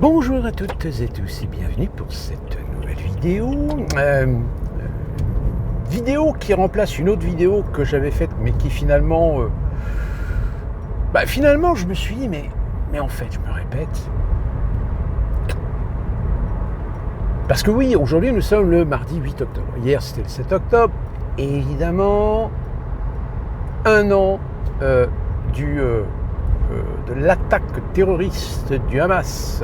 Bonjour à toutes et tous et bienvenue pour cette nouvelle vidéo. Vidéo qui remplace une autre vidéo que j'avais faite mais qui finalement... finalement je me suis dit mais en fait je me répète. Parce que oui, aujourd'hui nous sommes le mardi 8 octobre. Hier c'était le 7 octobre. Et évidemment, un an de l'attaque terroriste du Hamas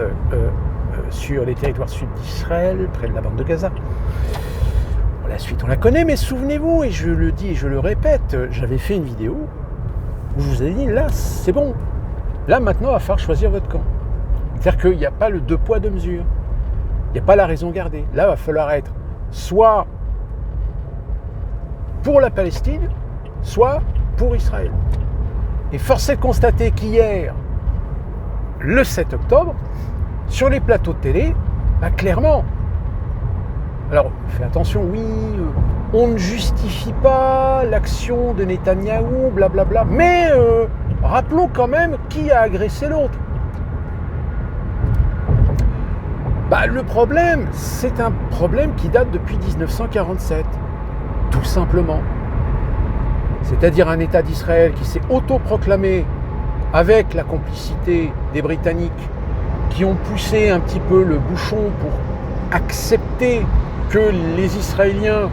sur les territoires sud d'Israël, près de la bande de Gaza. Bon, la suite on la connaît, mais souvenez-vous, et je le dis et je le répète, j'avais fait une vidéo où je vous ai dit, là c'est bon, là maintenant il va falloir choisir votre camp. C'est-à-dire qu'il n'y a pas le deux poids deux mesures, il n'y a pas la raison gardée. Là il va falloir être soit pour la Palestine, soit pour Israël. Et force est de constater qu'hier, le 7 octobre, sur les plateaux de télé, clairement, alors fais attention, oui, on ne justifie pas l'action de Netanyahou, blablabla, mais rappelons quand même qui a agressé l'autre. Le problème, c'est un problème qui date depuis 1947, tout simplement. C'est-à-dire un État d'Israël qui s'est autoproclamé avec la complicité des Britanniques qui ont poussé un petit peu le bouchon pour accepter que les Israéliens,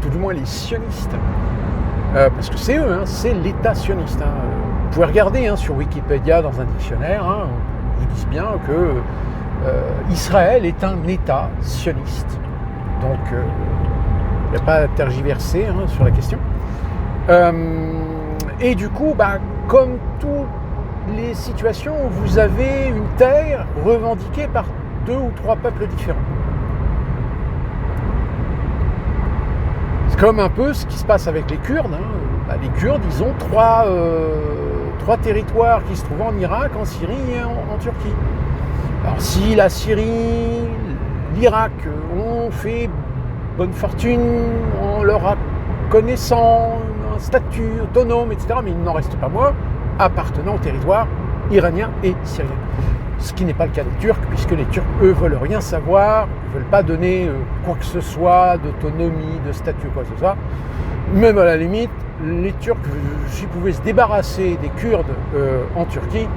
tout du moins les sionistes, parce que c'est eux, c'est l'État sioniste. Vous pouvez regarder sur Wikipédia dans un dictionnaire, ils vous disent bien que Israël est un État sioniste. Donc, il n'y a pas à tergiverser sur la question. Et du coup, comme toutes les situations, vous avez une terre revendiquée par 2 ou 3 peuples différents. C'est comme un peu ce qui se passe avec les Kurdes. Les Kurdes, ils ont 3 territoires qui se trouvent en Irak, en Syrie et en Turquie. Alors si la Syrie, l'Irak ont fait bonne fortune en leur connaissant un statut autonome, etc. Mais il n'en reste pas moins appartenant au territoire iranien et syrien. Ce qui n'est pas le cas des Turcs, puisque les Turcs, eux, veulent rien savoir, ne veulent pas donner quoi que ce soit d'autonomie, de statut, quoi que ce soit. Même à la limite, les Turcs, s'ils pouvaient se débarrasser des Kurdes en Turquie,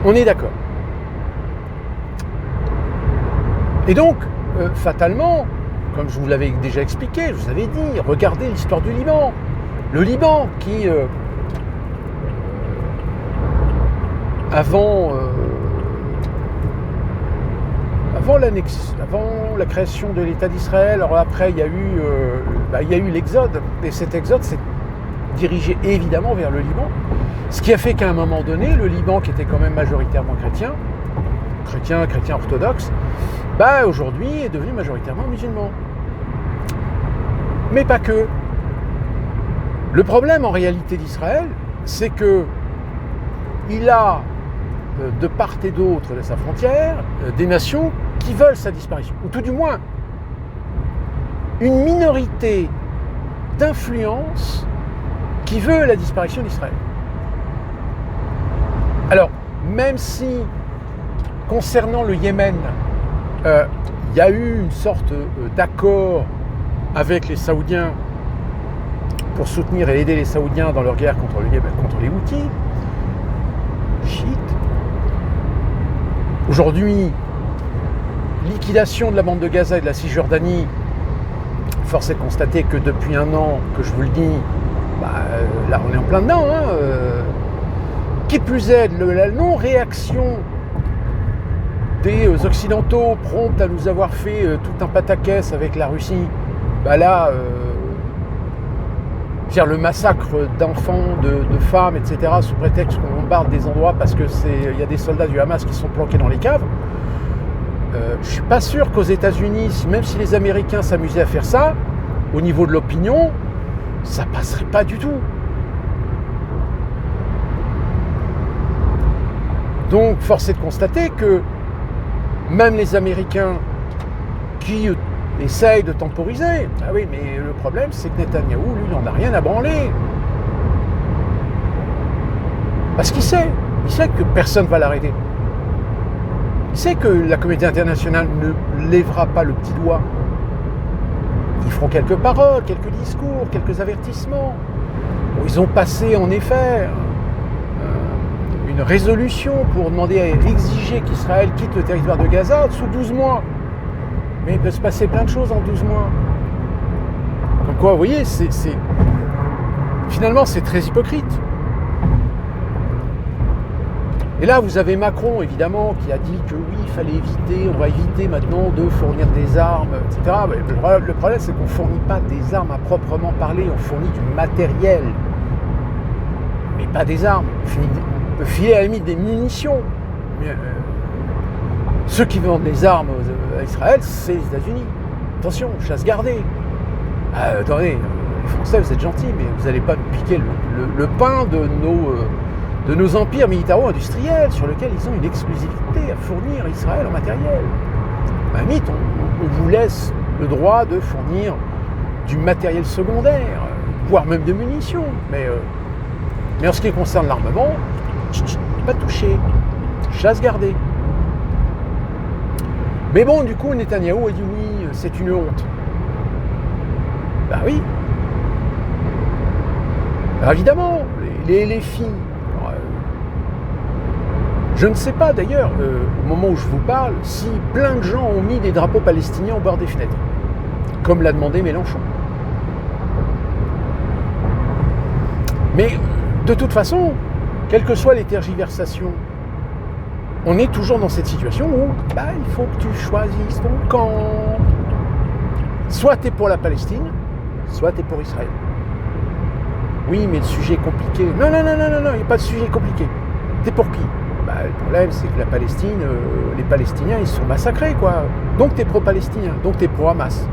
on est d'accord. Et donc, fatalement, comme je vous l'avais déjà expliqué, je vous avais dit, regardez l'histoire du Liban. Le Liban qui, avant la création de l'État d'Israël, alors après il y a eu l'exode, et cet exode s'est dirigé évidemment vers le Liban, ce qui a fait qu'à un moment donné, le Liban, qui était quand même majoritairement chrétien orthodoxe, aujourd'hui est devenu majoritairement musulman. Mais pas que. Le problème en réalité d'Israël, c'est que il a de part et d'autre de sa frontière des nations qui veulent sa disparition, ou tout du moins une minorité d'influence qui veut la disparition d'Israël. Alors, même si concernant le Yémen, il y a eu une sorte d'accord avec les Saoudiens pour soutenir et aider les Saoudiens dans leur guerre contre les Houthis, chiites. Aujourd'hui, liquidation de la bande de Gaza et de la Cisjordanie, force est de constater que depuis un an, que je vous le dis, là on est en plein dedans. Qui plus est, la non-réaction des Occidentaux prompts à nous avoir fait tout un pataquès avec la Russie, le massacre d'enfants, de femmes, etc., sous prétexte qu'on bombarde des endroits parce que y a des soldats du Hamas qui sont planqués dans les caves. Je ne suis pas sûr qu'aux États-Unis, même si les Américains s'amusaient à faire ça, au niveau de l'opinion, ça passerait pas du tout. Donc, force est de constater que même les Américains qui essayent de temporiser, oui, mais le problème, c'est que Netanyahou, lui, n'en a rien à branler. Parce qu'il sait, Il sait que personne ne va l'arrêter. Il sait que la communauté internationale ne lèvera pas le petit doigt. Ils feront quelques paroles, quelques discours, quelques avertissements. Bon, ils ont passé en effet une résolution pour demander à exiger qu'Israël quitte le territoire de Gaza sous 12 mois. Mais il peut se passer plein de choses en 12 mois. Comme quoi, vous voyez, finalement, c'est très hypocrite. Et là, vous avez Macron, évidemment, qui a dit que oui, il fallait éviter, on va éviter maintenant de fournir des armes, etc. Mais le problème, c'est qu'on ne fournit pas des armes à proprement parler, on fournit du matériel, mais pas des armes. On peut filer à la limite des munitions. Mais, ceux qui vendent des armes à Israël, c'est les États-Unis. Attention, chasse gardée. Attendez, les Français, vous êtes gentils, mais vous n'allez pas nous piquer le pain de nos empires militaro-industriels sur lesquels ils ont une exclusivité à fournir à Israël en matériel. À la limite, on vous laisse le droit de fournir du matériel secondaire, voire même de munitions. Mais en ce qui concerne l'armement, pas touché, chasse gardée. Mais bon, du coup, Netanyahou a dit oui, c'est une honte. Ben oui. Alors évidemment, les filles. Je ne sais pas d'ailleurs, au moment où je vous parle, si plein de gens ont mis des drapeaux palestiniens au bord des fenêtres, comme l'a demandé Mélenchon. Mais de toute façon, quelles que soient les tergiversations, on est toujours dans cette situation où il faut que tu choisisses ton camp. Soit tu es pour la Palestine, soit tu es pour Israël. Oui, mais le sujet est compliqué. Non, il n'y a pas de sujet compliqué. T'es pour qui ? Le problème, c'est que la Palestine, les Palestiniens, ils sont massacrés, quoi. Donc t'es pro-palestinien, donc t'es pro-Hamas.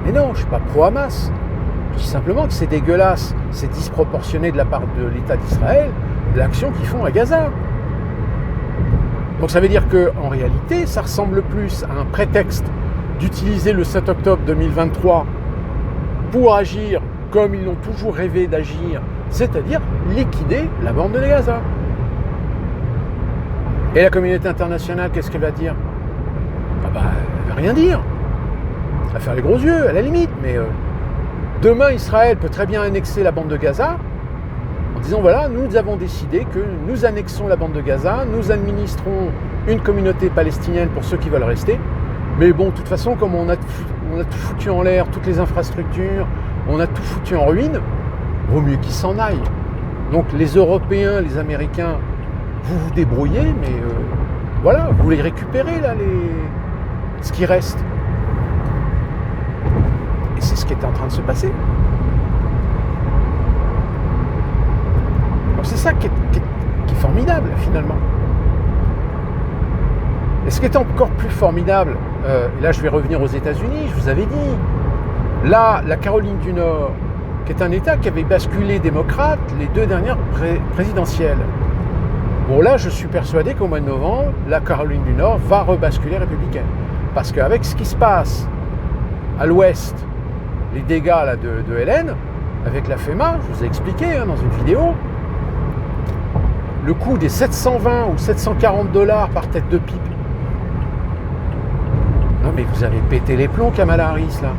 Mais non, je suis pas pro-Hamas. Je dis simplement que c'est dégueulasse, c'est disproportionné de la part de l'État d'Israël, de l'action qu'ils font à Gaza. Donc ça veut dire qu'en réalité, ça ressemble plus à un prétexte d'utiliser le 7 octobre 2023 pour agir comme ils l'ont toujours rêvé d'agir, c'est-à-dire liquider la bande de Gaza. Et la communauté internationale, qu'est-ce qu'elle va dire ? Elle va rien dire. Elle va faire les gros yeux, à la limite, mais demain, Israël peut très bien annexer la bande de Gaza en disant, voilà, nous avons décidé que nous annexons la bande de Gaza, nous administrons une communauté palestinienne pour ceux qui veulent rester, mais bon, de toute façon, comme on a tout foutu en l'air, toutes les infrastructures, on a tout foutu en ruine, vaut mieux qu'ils s'en aillent. Donc les Européens, les Américains, vous vous débrouillez, mais voilà, vous les récupérez, là, ce qui reste. Et c'est ce qui est en train de se passer. Donc c'est ça qui est formidable, finalement. Et ce qui est encore plus formidable, et là je vais revenir aux États-Unis, je vous avais dit, là, la Caroline du Nord, qui est un État qui avait basculé démocrate les 2 dernières présidentielles. Bon, là, je suis persuadé qu'au mois de novembre, la Caroline du Nord va rebasculer républicaine. Parce qu'avec ce qui se passe à l'ouest, les dégâts là, de Hélène, avec la FEMA, je vous ai expliqué dans une vidéo, le coût des 720 ou 740 $ par tête de pipe. Non mais vous avez pété les plombs, Kamala Harris, là.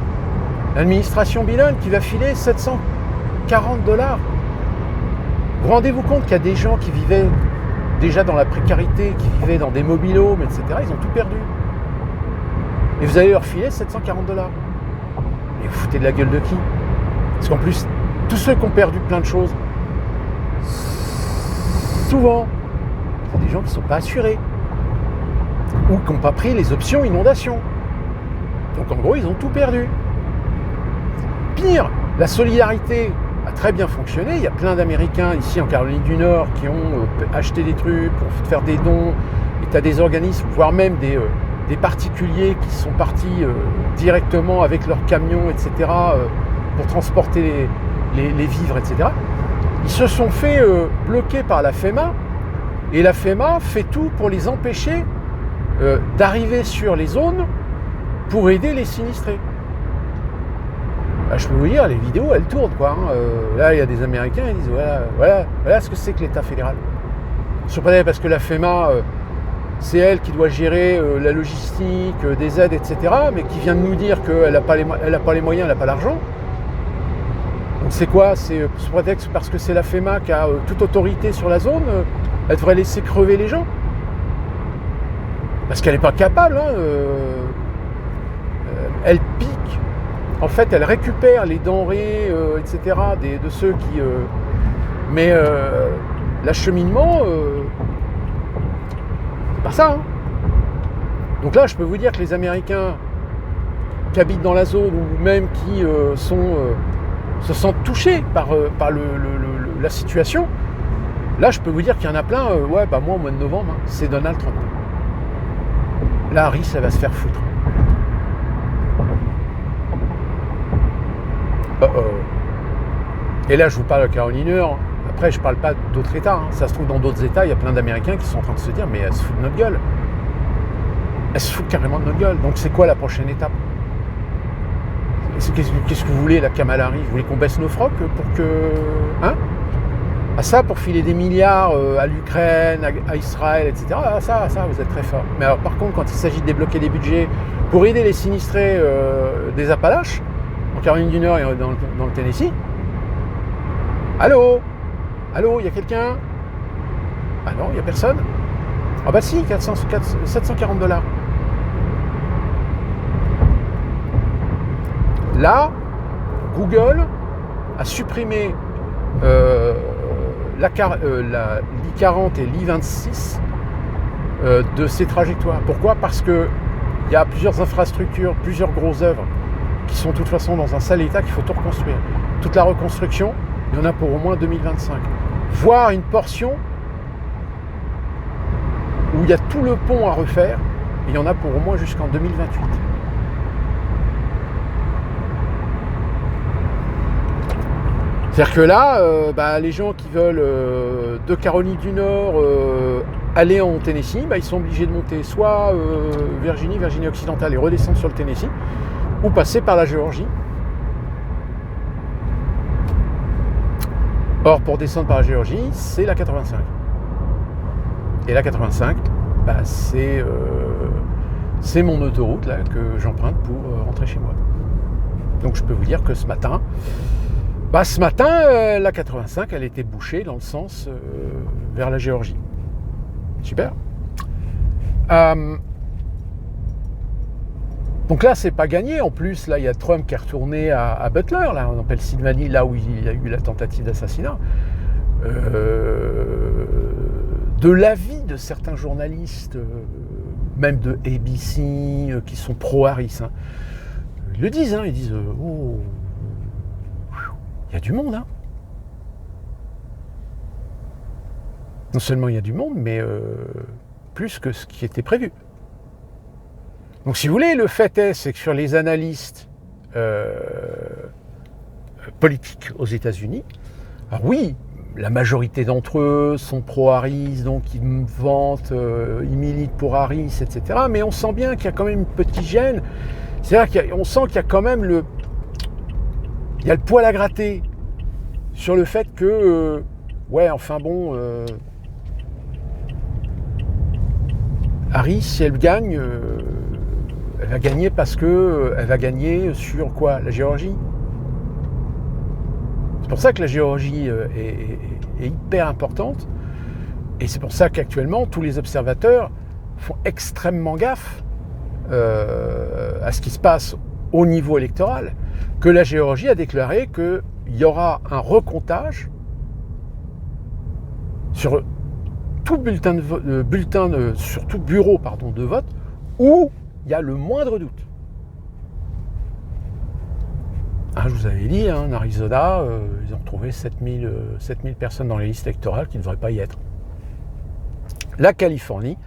L'administration Biden qui va filer 740 $. Vous rendez-vous compte qu'il y a des gens qui vivaient déjà dans la précarité, qui vivaient dans des mobil-homes, etc. Ils ont tout perdu. Et vous allez leur filer 740 $. Et vous foutez de la gueule de qui ? Parce qu'en plus, tous ceux qui ont perdu plein de choses, souvent, c'est des gens qui ne sont pas assurés ou qui n'ont pas pris les options inondation. Donc en gros, ils ont tout perdu. Pire, la solidarité a très bien fonctionné. Il y a plein d'Américains ici en Caroline du Nord qui ont acheté des trucs pour faire des dons. Et tu as des organismes, voire même des particuliers qui sont partis directement avec leurs camions, etc., pour transporter les vivres, etc. Ils se sont fait bloquer par la FEMA, et la FEMA fait tout pour les empêcher d'arriver sur les zones pour aider les sinistrés. Je peux vous dire, les vidéos, elles tournent, quoi. Là, il y a des Américains, ils disent, voilà ce que c'est que l'État fédéral. Sous prétexte parce que la FEMA, c'est elle qui doit gérer la logistique, des aides, etc. Mais qui vient de nous dire qu'elle n'a pas les moyens, elle n'a pas l'argent. Donc c'est quoi? C'est sous prétexte parce que c'est la FEMA qui a toute autorité sur la zone, elle devrait laisser crever les gens. Parce qu'elle n'est pas capable. Hein, elle pique. En fait, elle récupère les denrées, etc. de ceux qui... mais l'acheminement, c'est pas ça. Hein. Donc là, je peux vous dire que les Américains qui habitent dans la zone ou même qui se sentent touchés par la situation, là, je peux vous dire qu'il y en a plein. Ouais, bah moi, au mois de novembre, hein, c'est Donald Trump. Là, Harris, elle va se faire foutre. Et là, je vous parle de Caroline du Nord. Après, je ne parle pas d'autres États. Hein. Ça se trouve, dans d'autres États, il y a plein d'Américains qui sont en train de se dire « Mais elle se fout de notre gueule. Elle se fout carrément de notre gueule. » Donc, c'est quoi la prochaine étape? Qu'est-ce que vous voulez, la Kamala Harris? Vous voulez qu'on baisse nos frocs pour que... Hein? Ah ça, pour filer des milliards à l'Ukraine, à Israël, etc. Ah, ça, vous êtes très fort. Mais alors, par contre, quand il s'agit de débloquer des budgets pour aider les sinistrés des Appalaches, en Caroline du Nord et dans le Tennessee, allô, il y a quelqu'un? Ah non, il n'y a personne. Ah bah si, 740 $. Là, Google a supprimé l'I-40 et l'I-26 de ces trajectoires. Pourquoi? Parce qu'il y a plusieurs infrastructures, plusieurs grosses œuvres qui sont de toute façon dans un sale état qu'il faut tout reconstruire. Toute la reconstruction, il y en a pour au moins 2025. Voire une portion où il y a tout le pont à refaire, et il y en a pour au moins jusqu'en 2028. C'est-à-dire que là, les gens qui veulent de Caroline du Nord aller en Tennessee, ils sont obligés de monter soit Virginie occidentale et redescendre sur le Tennessee, ou passer par la Géorgie. Or, pour descendre par la Géorgie, c'est la 85. Et la 85, c'est mon autoroute là, que j'emprunte pour rentrer chez moi. Donc je peux vous dire que ce matin, la 85, elle était bouchée dans le sens vers la Géorgie. Super. Donc là, c'est pas gagné. En plus, là, il y a Trump qui est retourné à Butler, là, en Pennsylvanie, là où il y a eu la tentative d'assassinat. De l'avis de certains journalistes, même de ABC, qui sont pro-Harris, hein, ils le disent, hein, ils disent oh, il y a du monde, hein. Non seulement il y a du monde, mais plus que ce qui était prévu. Donc si vous voulez, le fait est, c'est que sur les analystes politiques aux États-Unis, alors oui, la majorité d'entre eux sont pro-Harris, donc ils me vantent, ils militent pour Harris, etc. Mais on sent bien qu'il y a quand même une petite gêne. C'est-à-dire qu'on sent qu'il y a quand même le poil à gratter sur le fait que, Harris, si elle gagne, elle va gagner parce que elle va gagner sur quoi? La Géorgie. C'est pour ça que la Géorgie est hyper importante. Et c'est pour ça qu'actuellement, tous les observateurs font extrêmement gaffe à ce qui se passe au niveau électoral. Que la Géorgie a déclaré qu'il y aura un recomptage sur tout sur tout bureau de vote où il y a le moindre doute. Je vous avais dit, en Arizona, ils ont retrouvé 7000 personnes dans les listes électorales qui ne devraient pas y être. La Californie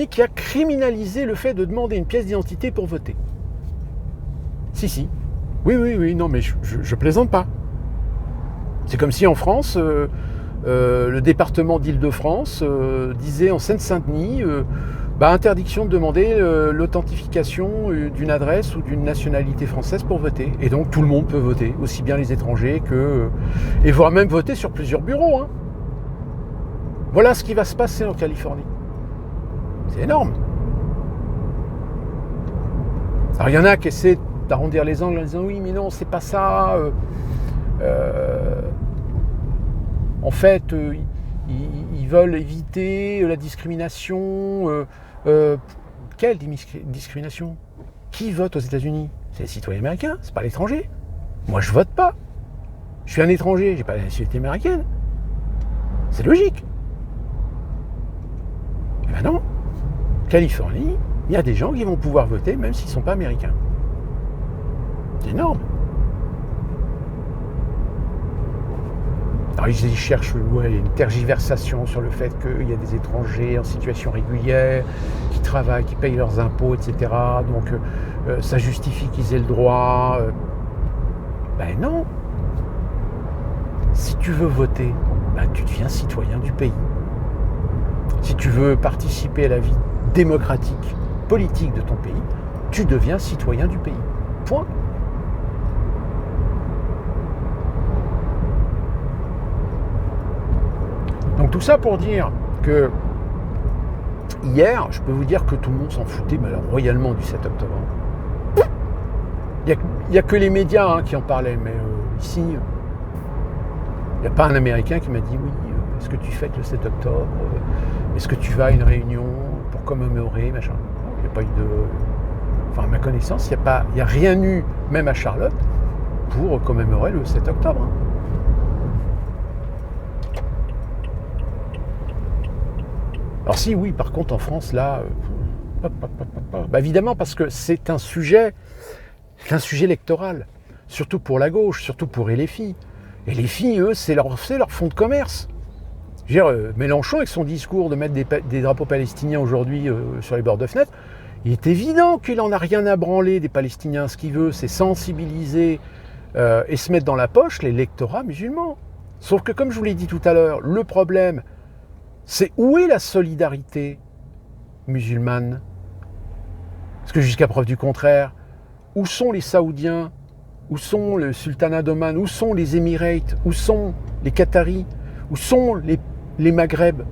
qui a criminalisé le fait de demander une pièce d'identité pour voter. Si. Oui, non, mais je plaisante pas. C'est comme si en France, le département d'Île-de-France disait en Seine-Saint-Denis, interdiction de demander l'authentification d'une adresse ou d'une nationalité française pour voter. Et donc tout le monde peut voter, aussi bien les étrangers et voire même voter sur plusieurs bureaux. Hein. Voilà ce qui va se passer en Californie. C'est énorme. Alors il y en a qui essaient d'arrondir les angles en disant oui mais non c'est pas ça. En fait ils veulent éviter la discrimination. Quelle discrimination? Qui vote aux États-Unis? C'est les citoyens américains, c'est pas l'étranger. Moi je vote pas. Je suis un étranger, j'ai pas la nationalité américaine. C'est logique. Eh ben non. Californie, il y a des gens qui vont pouvoir voter même s'ils ne sont pas américains. C'est énorme. Alors ils cherchent une tergiversation sur le fait qu'il y a des étrangers en situation régulière, qui travaillent, qui payent leurs impôts, etc. Donc ça justifie qu'ils aient le droit. Ben non. Si tu veux voter, ben tu deviens citoyen du pays. Si tu veux participer à la vie démocratique, politique de ton pays, tu deviens citoyen du pays. Point. Donc tout ça pour dire que hier, je peux vous dire que tout le monde s'en foutait mais alors, royalement du 7 octobre. Il n'y a que les médias qui en parlaient, mais ici, il n'y a pas un Américain qui m'a dit oui, est-ce que tu fêtes le 7 octobre est-ce que tu vas à une réunion pour commémorer, machin. Il n'y a pas eu de... Enfin, à ma connaissance, il n'y a rien eu, même à Charlotte, pour commémorer le 7 octobre. Alors si, oui, par contre, en France, là... bah, évidemment, parce que c'est un sujet électoral. Surtout pour la gauche, surtout pour les filles. Et les filles, eux, c'est leur fonds de commerce. Je veux dire, Mélenchon, avec son discours de mettre des drapeaux palestiniens aujourd'hui sur les bords de fenêtres, il est évident qu'il n'en a rien à branler des Palestiniens. Ce qu'il veut, c'est sensibiliser et se mettre dans la poche l'électorat musulman. Sauf que, comme je vous l'ai dit tout à l'heure, le problème, c'est où est la solidarité musulmane? Parce que jusqu'à preuve du contraire, où sont les Saoudiens? Où sont le Sultanat d'Oman? Où sont les Émirates? Où sont les Qataris? Où sont les Maghreb?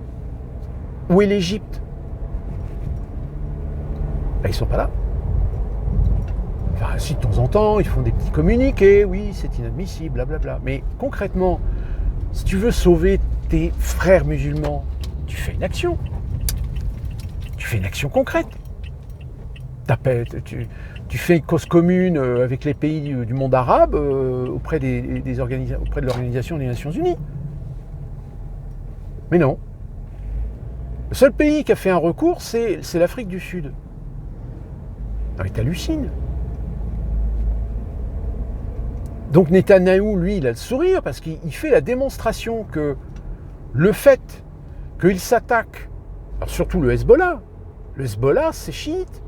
Où est l'Égypte? Ben, ils sont pas là. Enfin, si de temps en temps, ils font des petits communiqués, oui, c'est inadmissible, blablabla. Mais concrètement, si tu veux sauver tes frères musulmans, tu fais une action. Tu fais une action concrète. Tu fais une cause commune avec les pays du monde arabe auprès de l'Organisation des Nations Unies. Mais non. Le seul pays qui a fait un recours, c'est l'Afrique du Sud. Non mais t'hallucines. Donc Netanyahou, lui, il a le sourire parce qu'il fait la démonstration que le fait qu'il s'attaque, alors surtout le Hezbollah, c'est chiite.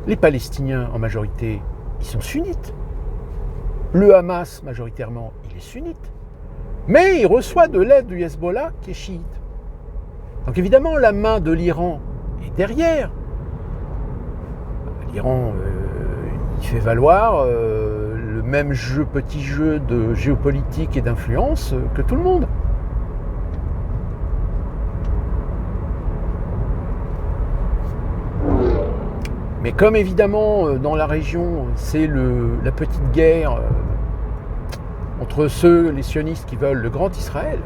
Les Palestiniens, en majorité, ils sont sunnites. Le Hamas, majoritairement, il est sunnite. Mais il reçoit de l'aide du Hezbollah qui est chiite. Donc évidemment, la main de l'Iran est derrière. L'Iran, il fait valoir le même petit jeu de géopolitique et d'influence que tout le monde. Mais comme évidemment, dans la région, c'est la petite guerre entre les sionistes qui veulent le grand Israël,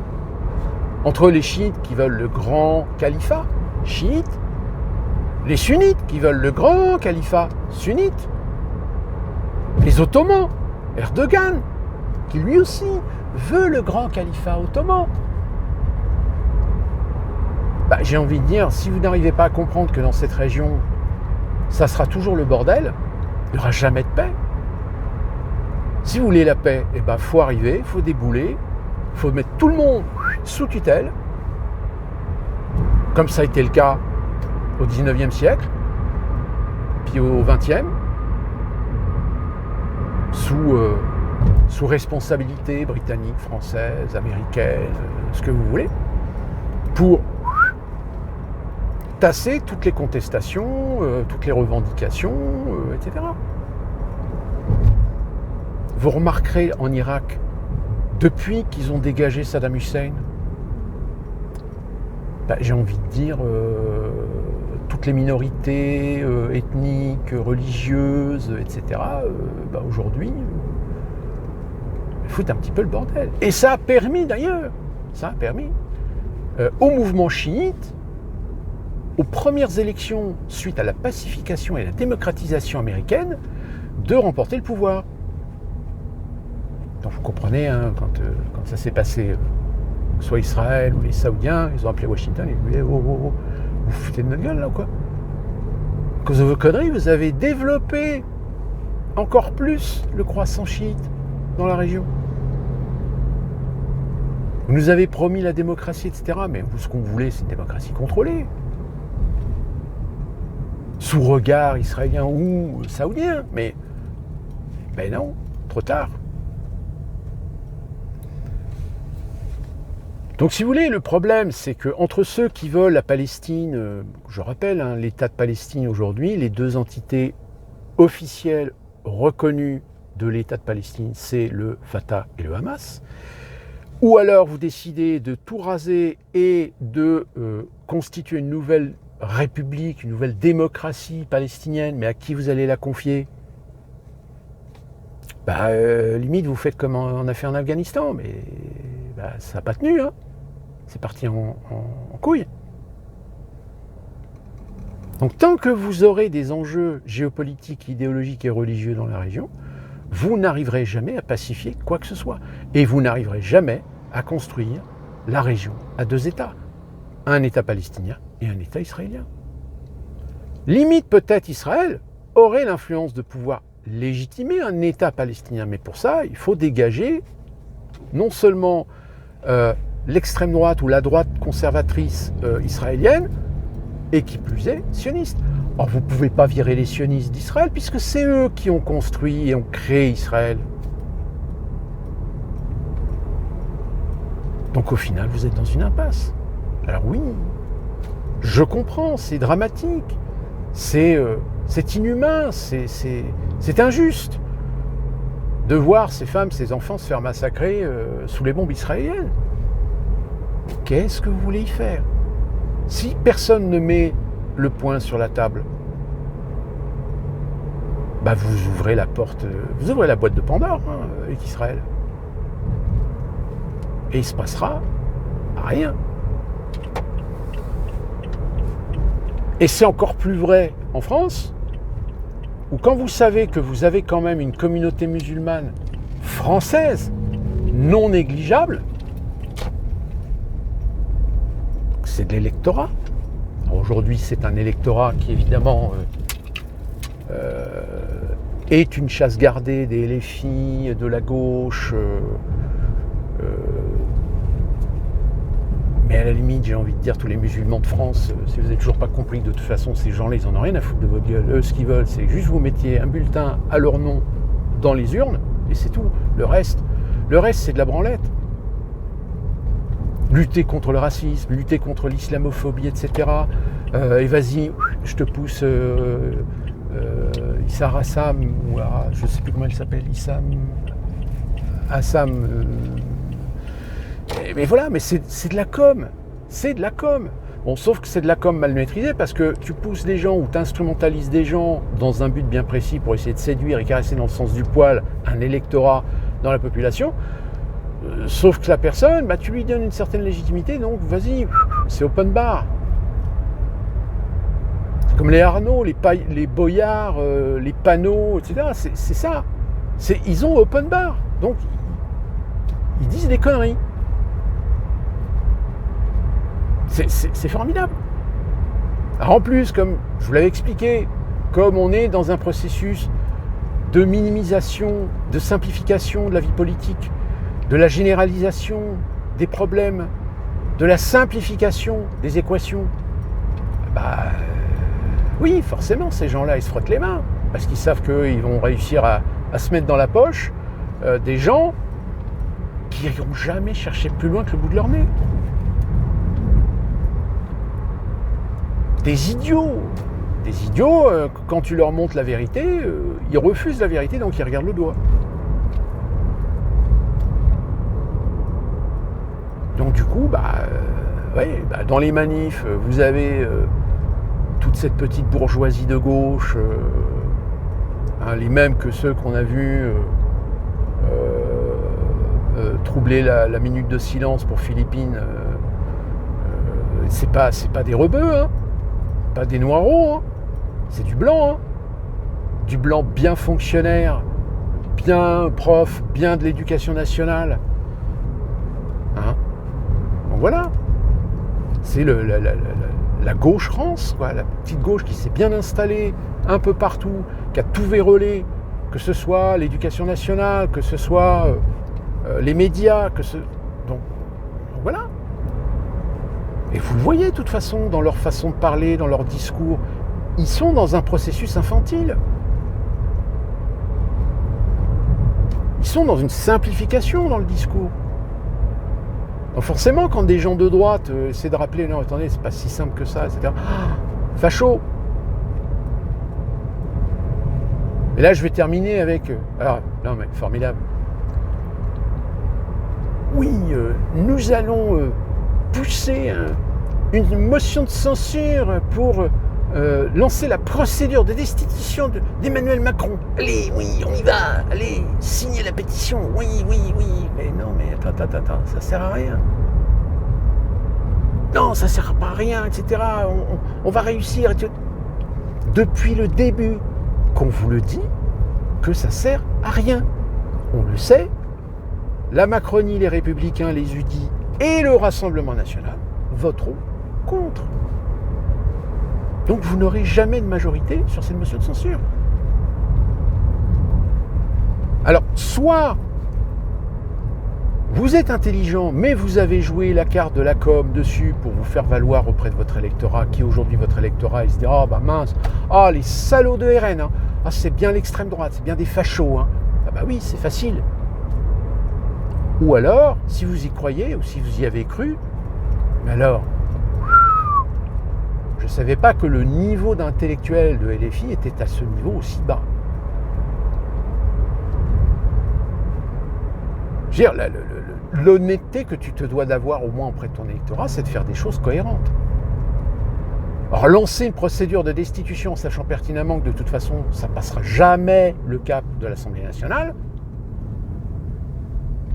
entre les chiites qui veulent le grand califat chiite, les sunnites qui veulent le grand califat sunnite, les ottomans, Erdogan, qui lui aussi veut le grand califat ottoman. Bah, j'ai envie de dire, si vous n'arrivez pas à comprendre que dans cette région, ça sera toujours le bordel, il n'y aura jamais de paix. Si vous voulez la paix, eh ben, faut arriver, faut débouler, faut mettre tout le monde sous tutelle, comme ça a été le cas au 19e siècle, puis au 20e, sous responsabilité britannique, française, américaine, ce que vous voulez, pour tasser toutes les contestations, toutes les revendications, etc. Vous remarquerez en Irak, depuis qu'ils ont dégagé Saddam Hussein, j'ai envie de dire, toutes les minorités ethniques, religieuses, etc., aujourd'hui, foutent un petit peu le bordel. Et ça a permis d'ailleurs, au mouvement chiite, aux premières élections suite à la pacification et la démocratisation américaine, de remporter le pouvoir. Donc vous comprenez, hein, quand ça s'est passé, soit Israël ou les Saoudiens, ils ont appelé Washington et ils disaient vous foutez de notre gueule là ou quoi? À cause de vos conneries, vous avez développé encore plus le croissant chiite dans la région. Vous nous avez promis la démocratie, etc. Mais vous, ce qu'on voulait, c'est une démocratie contrôlée. Sous regard israélien ou saoudien. Mais non, trop tard. Donc si vous voulez, le problème, c'est qu'entre ceux qui veulent la Palestine, je rappelle, hein, l'État de Palestine aujourd'hui, les deux entités officielles reconnues de l'État de Palestine, c'est le Fatah et le Hamas. Ou alors vous décidez de tout raser et de constituer une nouvelle république, une nouvelle démocratie palestinienne, mais à qui vous allez la confier? Limite, vous faites comme on a fait en Afghanistan, mais ça n'a pas tenu, hein. C'est parti en couille. Donc tant que vous aurez des enjeux géopolitiques, idéologiques et religieux dans la région, vous n'arriverez jamais à pacifier quoi que ce soit. Et vous n'arriverez jamais à construire la région à deux États. Un État palestinien et un État israélien. Limite, peut-être Israël aurait l'influence de pouvoir légitimer un État palestinien. Mais pour ça, il faut dégager non seulement l'extrême droite ou la droite conservatrice israélienne, et qui plus est, sioniste. Or, vous ne pouvez pas virer les sionistes d'Israël, puisque c'est eux qui ont construit et ont créé Israël. Donc au final, vous êtes dans une impasse. Alors oui, je comprends, c'est dramatique, c'est inhumain, c'est injuste de voir ces femmes, ces enfants se faire massacrer sous les bombes israéliennes. Qu'est-ce que vous voulez y faire? Si personne ne met le poing sur la table, vous ouvrez la porte, vous ouvrez la boîte de Pandore avec Israël. Et il se passera rien. Et c'est encore plus vrai en France, où quand vous savez que vous avez quand même une communauté musulmane française non négligeable, c'est de l'électorat. Aujourd'hui, c'est un électorat qui, évidemment, est une chasse gardée des LFI, de la gauche. Mais à la limite, j'ai envie de dire, tous les musulmans de France, si vous n'avez toujours pas compris que de toute façon, ces gens-là, ils n'en ont rien à foutre de votre gueule. Eux, ce qu'ils veulent, c'est juste vous mettiez un bulletin à leur nom dans les urnes, et c'est tout. Le reste, c'est de la branlette. Lutter contre le racisme, lutter contre l'islamophobie, etc. Et vas-y, je te pousse Issa Rassam, ou je ne sais plus comment elle s'appelle, Assam. Mais voilà, mais c'est de la com. C'est de la com. Bon, sauf que c'est de la com mal maîtrisée parce que tu pousses des gens ou tu instrumentalises des gens dans un but bien précis pour essayer de séduire et caresser dans le sens du poil un électorat dans la population. Sauf que la personne, tu lui donnes une certaine légitimité, donc vas-y, c'est open bar. C'est comme les Arnaud, les Boyards, les panneaux, etc. C'est ça. Ils ont open bar. Donc, ils disent des conneries. C'est formidable. Alors en plus, comme je vous l'avais expliqué, comme on est dans un processus de minimisation, de simplification de la vie politique, de la généralisation des problèmes, de la simplification des équations, oui, forcément, ces gens-là, ils se frottent les mains, parce qu'ils savent qu'ils vont réussir à se mettre dans la poche des gens qui n'iront jamais chercher plus loin que le bout de leur nez. Des idiots, quand tu leur montres la vérité, ils refusent la vérité, donc ils regardent le doigt. Donc du coup, voyez, dans les manifs, vous avez toute cette petite bourgeoisie de gauche, les mêmes que ceux qu'on a vus troubler la minute de silence pour Philippines. C'est pas des rebeux, hein, pas des noireaux, hein, c'est du blanc, hein, du blanc bien fonctionnaire, bien prof, bien de l'éducation nationale. Hein. Donc voilà, c'est la gauche rance, quoi, la petite gauche qui s'est bien installée un peu partout, qui a tout vérolé, que ce soit l'éducation nationale, que ce soit les médias, donc voilà. Et vous le voyez de toute façon dans leur façon de parler, dans leur discours, ils sont dans un processus infantile. Ils sont dans une simplification dans le discours. Donc forcément, quand des gens de droite essaient de rappeler, non, attendez, c'est pas si simple que ça, etc. Facho. Et là, je vais terminer avec... alors, non mais, formidable. Oui, nous allons pousser une motion de censure pour lancer la procédure de destitution d'Emmanuel Macron. Allez, oui, on y va. Allez, signez la pétition. Oui. Mais non, mais attends, ça sert à rien. Non, ça sert pas à rien, etc. On va réussir. Depuis le début, qu'on vous le dit, que ça sert à rien. On le sait. La Macronie, les Républicains, les UDI et le Rassemblement National voteront contre. Donc vous n'aurez jamais de majorité sur cette motion de censure. Alors, soit vous êtes intelligent, mais vous avez joué la carte de la com dessus pour vous faire valoir auprès de votre électorat, qui aujourd'hui votre électorat, il se dit « Ah bah mince, les salauds de RN, hein. Ah c'est bien l'extrême droite, c'est bien des fachos, hein. » Ah bah oui, c'est facile. Ou alors, si vous y croyez, ou si vous y avez cru, mais alors, je ne savais pas que le niveau d'intellectuel de LFI était à ce niveau aussi bas. Je veux dire, l'honnêteté que tu te dois d'avoir au moins auprès de ton électorat, c'est de faire des choses cohérentes. Alors, lancer une procédure de destitution en sachant pertinemment que de toute façon, ça ne passera jamais le cap de l'Assemblée nationale,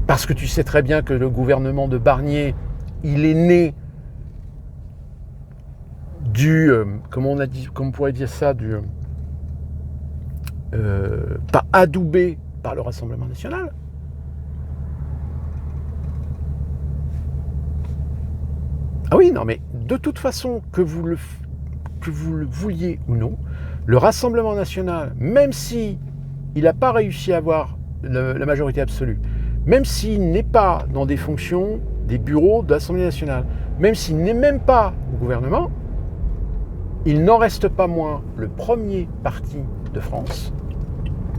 parce que tu sais très bien que le gouvernement de Barnier, il est né comment on pourrait dire ça, pas adoubé par le Rassemblement national. Ah oui, non, mais de toute façon, que vous le vouliez ou non, le Rassemblement national, même si il n'a pas réussi à avoir la majorité absolue, même s'il n'est pas dans des fonctions, des bureaux de l'Assemblée nationale, même s'il n'est même pas au gouvernement, il n'en reste pas moins le premier parti de France,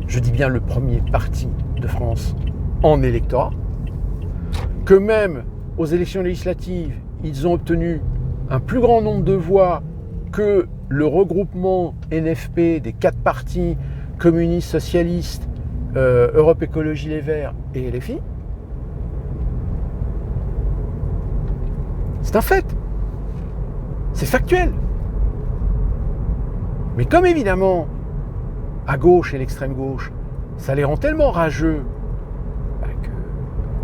je dis bien le premier parti de France en électorat, que même aux élections législatives, ils ont obtenu un plus grand nombre de voix que le regroupement NFP des 4 partis communistes, socialistes, Europe Écologie Les Verts et LFI. C'est un fait. C'est factuel. Mais comme évidemment, à gauche et l'extrême gauche, ça les rend tellement rageux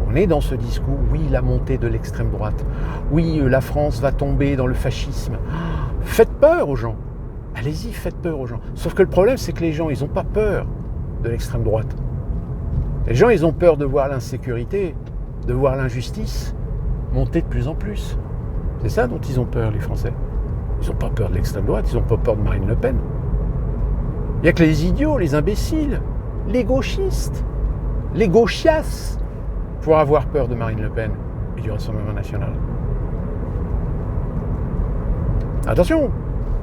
qu'on est dans ce discours, oui, la montée de l'extrême droite, oui, la France va tomber dans le fascisme. Faites peur aux gens. Allez-y, faites peur aux gens. Sauf que le problème, c'est que les gens, ils n'ont pas peur de l'extrême droite. Les gens, ils ont peur de voir l'insécurité, de voir l'injustice monter de plus en plus. C'est ça dont ils ont peur, les Français. Ils n'ont pas peur de l'extrême droite, ils n'ont pas peur de Marine Le Pen. Il n'y a que les idiots, les imbéciles, les gauchistes, les gauchias pour avoir peur de Marine Le Pen et du Rassemblement national. Attention,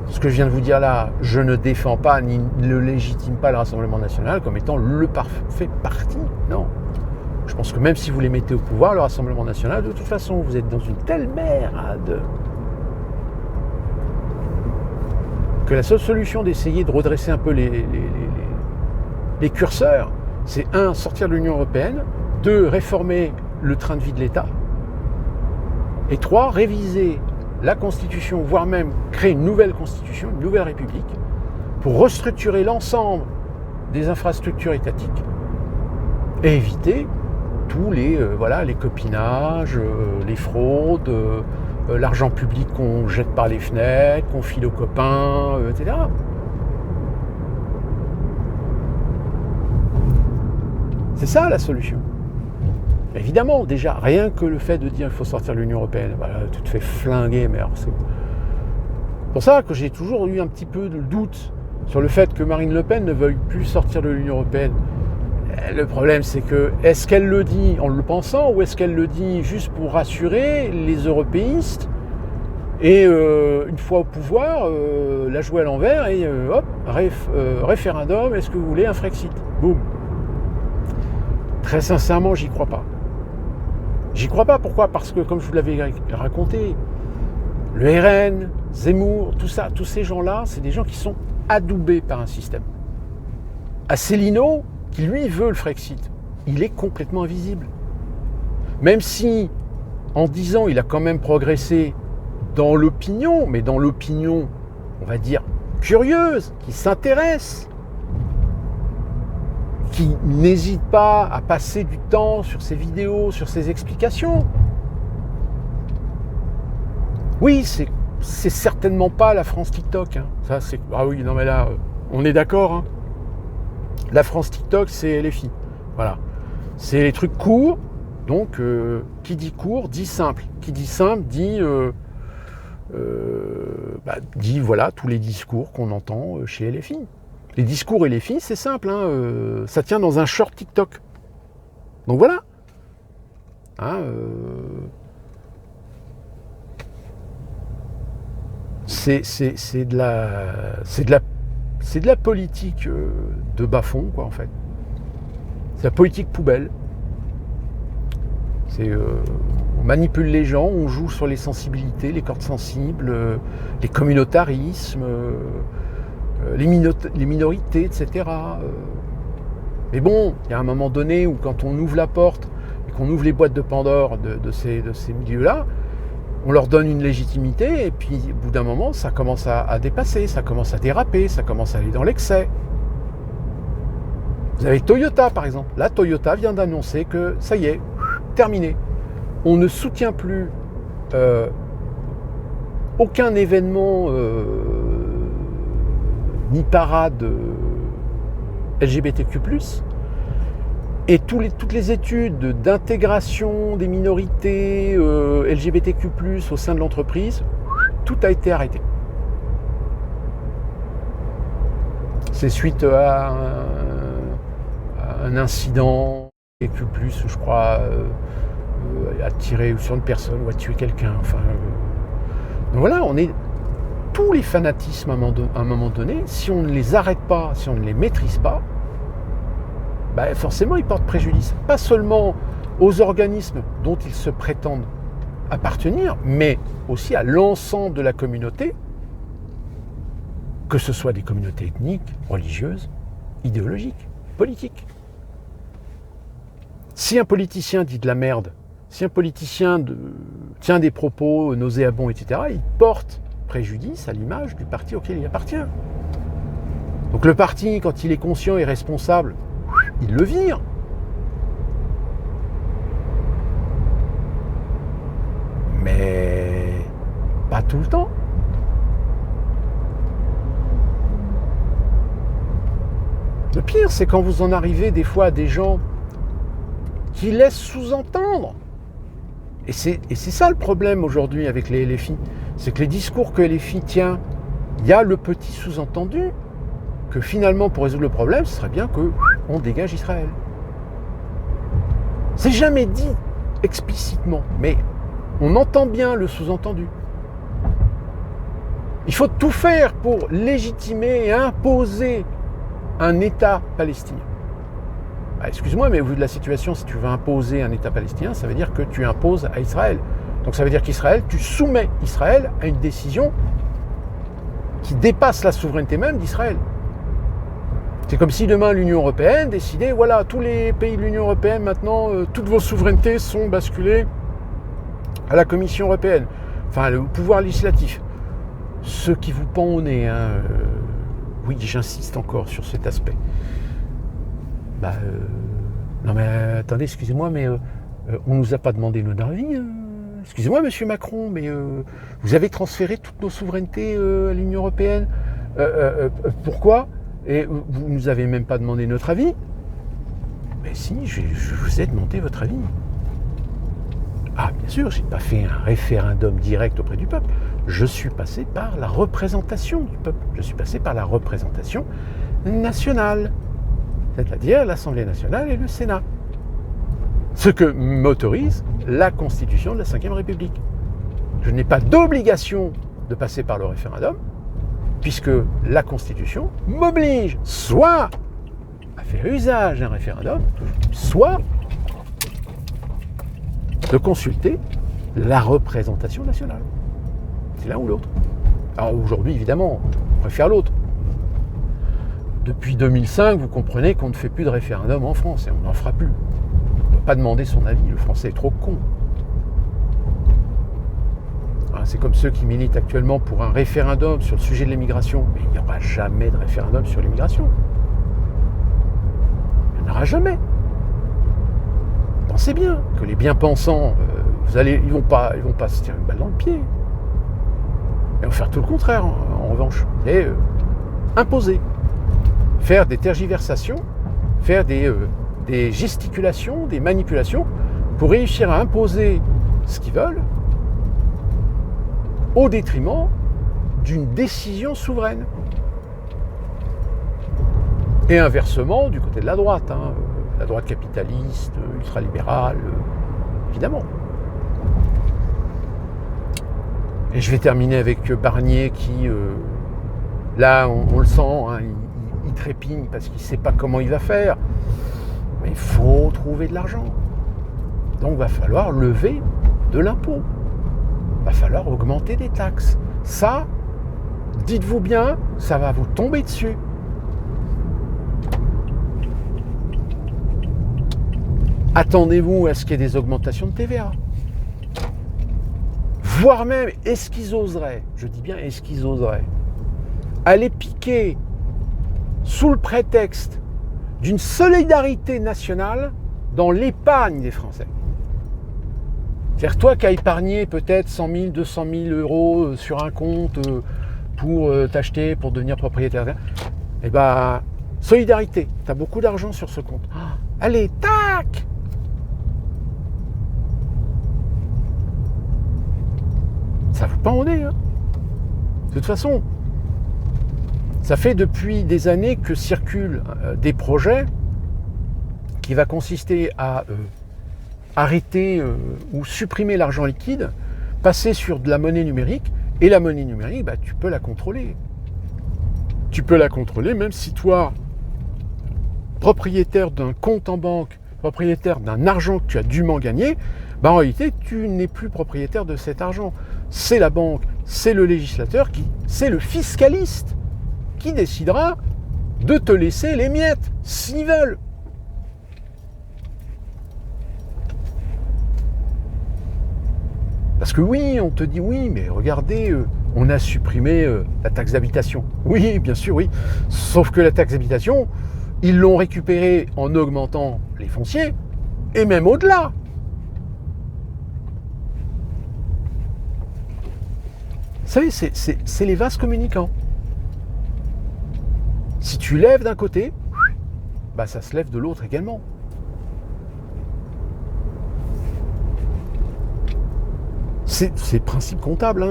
ce que je viens de vous dire là, je ne défends pas ni ne légitime pas le Rassemblement national comme étant le parfait parti. Non. Je pense que même si vous les mettez au pouvoir, le Rassemblement national, de toute façon, vous êtes dans une telle merde que la seule solution d'essayer de redresser un peu les curseurs, c'est 1, sortir de l'Union européenne, 2, réformer le train de vie de l'État, Et 3, réviser la Constitution, voire même créer une nouvelle Constitution, une nouvelle République, pour restructurer l'ensemble des infrastructures étatiques et éviter tous les copinages, les fraudes, l'argent public qu'on jette par les fenêtres, qu'on file aux copains, etc. C'est ça la solution. Évidemment, déjà, rien que le fait de dire qu'il faut sortir de l'Union Européenne, voilà, tu te fais flinguer, mais alors c'est pour ça que j'ai toujours eu un petit peu de doute sur le fait que Marine Le Pen ne veuille plus sortir de l'Union Européenne. Le problème, c'est que, est-ce qu'elle le dit en le pensant, ou est-ce qu'elle le dit juste pour rassurer les européistes, et une fois au pouvoir, la jouer à l'envers, et hop, référendum, est-ce que vous voulez un Frexit? Boum. Très sincèrement, j'y crois pas. J'y crois pas, pourquoi? Parce que, comme je vous l'avais raconté, le RN, Zemmour, tout ça, tous ces gens-là, c'est des gens qui sont adoubés par un système. Asselineau, qui lui veut le Frexit, il est complètement invisible. Même si, en 10 ans, il a quand même progressé dans l'opinion, mais dans l'opinion, on va dire, curieuse, qui s'intéresse, qui n'hésite pas à passer du temps sur ses vidéos, sur ses explications. Oui, c'est certainement pas la France TikTok. Hein. Ça, c'est... Ah oui, non mais là, on est d'accord. Hein. La France TikTok, c'est LFI. Voilà. C'est les trucs courts. Donc, qui dit court, dit simple. Qui dit simple, dit voilà tous les discours qu'on entend chez LFI. Les discours LFI, c'est simple. Hein, ça tient dans un short TikTok. Donc voilà. Hein, c'est de la politique de bas-fond, quoi, en fait. C'est la politique poubelle. On manipule les gens, on joue sur les sensibilités, les cordes sensibles, les communautarismes, les minorités, etc. Mais bon, il y a un moment donné où quand on ouvre la porte et qu'on ouvre les boîtes de Pandore de ces milieux-là, on leur donne une légitimité et puis au bout d'un moment, ça commence à dépasser, ça commence à déraper, ça commence à aller dans l'excès. Vous avez Toyota par exemple. Là, Toyota vient d'annoncer que ça y est, terminé. On ne soutient plus aucun événement ni parade LGBTQ+. Et toutes les études d'intégration des minorités LGBTQ+, au sein de l'entreprise, tout a été arrêté. C'est suite à un incident LGBTQ+, je crois, a tiré sur une personne ou a tué quelqu'un. Enfin, donc voilà, on est tous les fanatismes à un moment donné, si on ne les arrête pas, si on ne les maîtrise pas, forcément, ils portent préjudice, pas seulement aux organismes dont ils se prétendent appartenir, mais aussi à l'ensemble de la communauté, que ce soit des communautés ethniques, religieuses, idéologiques, politiques. Si un politicien dit de la merde, si un politicien tient des propos nauséabonds, etc., il porte préjudice à l'image du parti auquel il appartient. Donc le parti, quand il est conscient et responsable, il le vire. Mais pas tout le temps. Le pire, c'est quand vous en arrivez des fois à des gens qui laissent sous-entendre. Et c'est ça le problème aujourd'hui avec les LFI. C'est que les discours que LFI tient, il y a le petit sous-entendu que finalement, pour résoudre le problème, ce serait bien qu'on dégage Israël. C'est jamais dit explicitement, mais on entend bien le sous-entendu. Il faut tout faire pour légitimer et imposer un État palestinien. Excuse-moi, mais au vu de la situation, si tu veux imposer un État palestinien, ça veut dire que tu imposes à Israël. Donc ça veut dire qu'Israël, tu soumets Israël à une décision qui dépasse la souveraineté même d'Israël. C'est comme si demain l'Union Européenne décidait, voilà, tous les pays de l'Union Européenne maintenant, toutes vos souverainetés sont basculées à la Commission européenne, enfin le pouvoir législatif, ce qui vous pend au nez, hein, oui, j'insiste encore sur cet aspect. Non mais attendez, excusez-moi, mais on ne nous a pas demandé notre avis. Excusez-moi, monsieur Macron, mais vous avez transféré toutes nos souverainetés à l'Union européenne. Pourquoi? Et vous ne nous avez même pas demandé notre avis? Mais si, je vous ai demandé votre avis. Ah, bien sûr, je n'ai pas fait un référendum direct auprès du peuple. Je suis passé par la représentation du peuple. Je suis passé par la représentation nationale, c'est-à-dire l'Assemblée nationale et le Sénat. Ce que m'autorise la Constitution de la Ve République. Je n'ai pas d'obligation de passer par le référendum, puisque la Constitution m'oblige soit à faire usage d'un référendum, soit de consulter la représentation nationale. C'est l'un ou l'autre. Alors aujourd'hui, évidemment, on préfère l'autre. Depuis 2005, vous comprenez qu'on ne fait plus de référendum en France, et on n'en fera plus. On ne peut pas demander son avis, le français est trop con. C'est comme ceux qui militent actuellement pour un référendum sur le sujet de l'immigration. Mais il n'y aura jamais de référendum sur l'immigration. Il n'y en aura jamais. Pensez bien que les bien-pensants, ils vont pas se tirer une balle dans le pied. Ils vont faire tout le contraire, en revanche. C'est imposer. Faire des tergiversations, faire des gesticulations, des manipulations, pour réussir à imposer ce qu'ils veulent, au détriment d'une décision souveraine. Et inversement, du côté de la droite, la droite capitaliste, ultralibérale, évidemment. Et je vais terminer avec Barnier qui, là, on le sent, il trépigne parce qu'il ne sait pas comment il va faire. Mais il faut trouver de l'argent. Donc il va falloir lever de l'impôt. Il va falloir augmenter des taxes. Ça, dites-vous bien, ça va vous tomber dessus. Attendez-vous à ce qu'il y ait des augmentations de TVA. Voire même, est-ce qu'ils oseraient, je dis bien est-ce qu'ils oseraient, aller piquer sous le prétexte d'une solidarité nationale dans l'épargne des Français. C'est-à-dire toi qui as épargné peut-être 100 000, 200 000 euros sur un compte pour t'acheter, pour devenir propriétaire, eh bien, solidarité, tu as beaucoup d'argent sur ce compte. Allez, tac! Ça vous pend au nez, hein. De toute façon, ça fait depuis des années que circulent des projets qui va consister à arrêter ou supprimer l'argent liquide, passer sur de la monnaie numérique, et la monnaie numérique, tu peux la contrôler. Tu peux la contrôler même si toi, propriétaire d'un compte en banque, propriétaire d'un argent que tu as dûment gagné, en réalité, tu n'es plus propriétaire de cet argent. C'est la banque, c'est le législateur, c'est le fiscaliste qui décidera de te laisser les miettes, s'ils veulent. Parce que oui, on te dit oui, mais regardez, on a supprimé la taxe d'habitation. Oui, bien sûr, oui. Sauf que la taxe d'habitation, ils l'ont récupérée en augmentant les fonciers, et même au-delà. Vous savez, c'est les vases communicants. Si tu lèves d'un côté, ça se lève de l'autre également. C'est le principe comptable.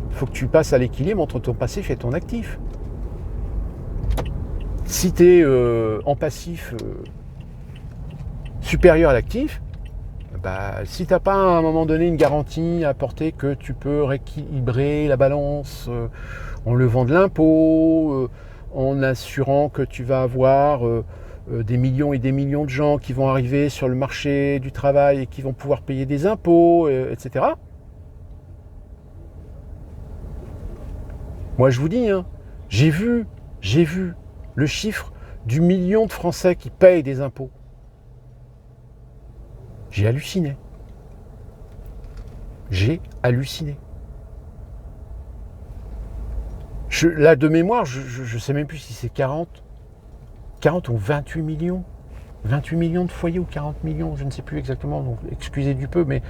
Il faut que tu passes à l'équilibre entre ton passif et ton actif. Si tu es en passif supérieur à l'actif, si tu n'as pas à un moment donné une garantie à apporter que tu peux rééquilibrer la balance en levant de l'impôt, en assurant que tu vas avoir des millions et des millions de gens qui vont arriver sur le marché du travail et qui vont pouvoir payer des impôts, etc. Moi je vous dis, j'ai vu le chiffre du million de Français qui payent des impôts. J'ai halluciné. J'ai halluciné. Là, de mémoire, je ne sais même plus si c'est 40 ou 28 millions. 28 millions de foyers ou 40 millions, je ne sais plus exactement, donc excusez du peu, mais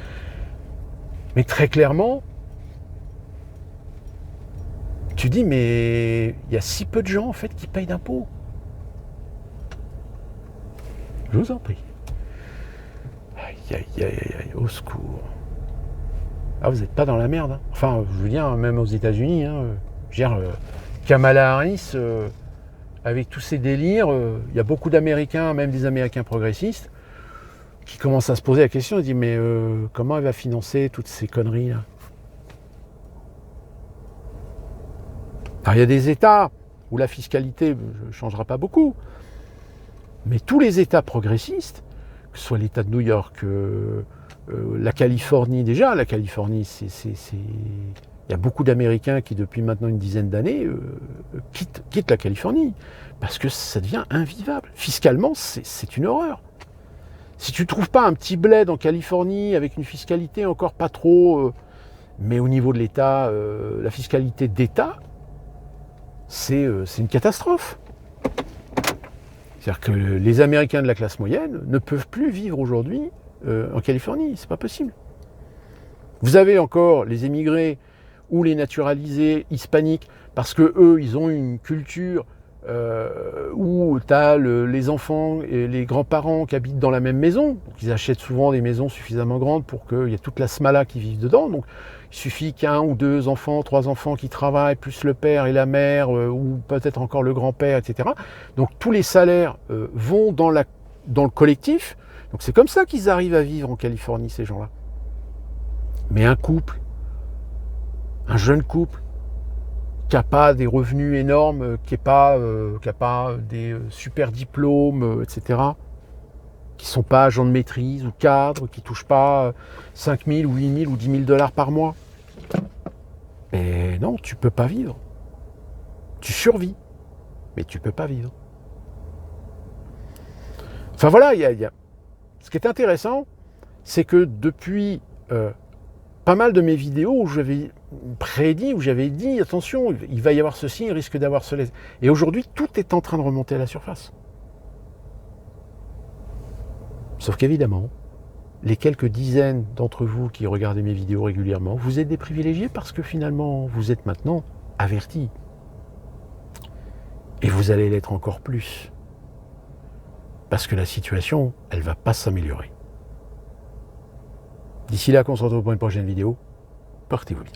très clairement, tu dis, mais il y a si peu de gens en fait qui payent d'impôts. Je vous en prie. Aïe, aïe, aïe, aïe, au secours. Ah, vous n'êtes pas dans la merde. Hein. Enfin, je veux dire, même aux États-Unis, hein, je veux dire, Kamala Harris, avec tous ces délires, il y a beaucoup d'Américains, même des Américains progressistes, qui commencent à se poser la question, ils disent, mais comment elle va financer toutes ces conneries là? Alors, il y a des États où la fiscalité ne changera pas beaucoup, mais tous les États progressistes, que ce soit l'État de New York, la Californie, déjà, la Californie, il y a beaucoup d'Américains qui, depuis maintenant une dizaine d'années, quittent la Californie, parce que ça devient invivable. Fiscalement, c'est une horreur. Si tu ne trouves pas un petit bled en Californie, avec une fiscalité encore pas trop, mais au niveau de l'État, la fiscalité d'État, c'est une catastrophe. C'est-à-dire que les Américains de la classe moyenne ne peuvent plus vivre aujourd'hui en Californie, c'est pas possible. Vous avez encore les émigrés ou les naturalisés hispaniques, parce que eux, ils ont une culture où tu as les enfants et les grands-parents qui habitent dans la même maison. Donc ils achètent souvent des maisons suffisamment grandes pour qu'il y ait toute la smala qui vivent dedans. Donc il suffit qu'un ou deux enfants, trois enfants qui travaillent, plus le père et la mère, ou peut-être encore le grand-père, etc. Donc tous les salaires vont dans le collectif. Donc c'est comme ça qu'ils arrivent à vivre en Californie, ces gens-là. Mais un jeune couple, qui n'a pas des revenus énormes, qui n'a pas des super diplômes, etc., qui ne sont pas agents de maîtrise ou cadres, qui ne touchent pas 5 000 ou 8 000 ou 10 000 $ par mois. Mais non, tu ne peux pas vivre. Tu survis, mais tu ne peux pas vivre. Enfin voilà, ce qui est intéressant, c'est que depuis pas mal de mes vidéos où j'avais prédit, où j'avais dit, attention, il va y avoir ceci, il risque d'avoir cela. Et aujourd'hui, tout est en train de remonter à la surface. Sauf qu'évidemment, les quelques dizaines d'entre vous qui regardez mes vidéos régulièrement, vous êtes des privilégiés parce que finalement, vous êtes maintenant avertis. Et vous allez l'être encore plus. Parce que la situation, elle ne va pas s'améliorer. D'ici là, qu'on se retrouve pour une prochaine vidéo. Portez-vous bien.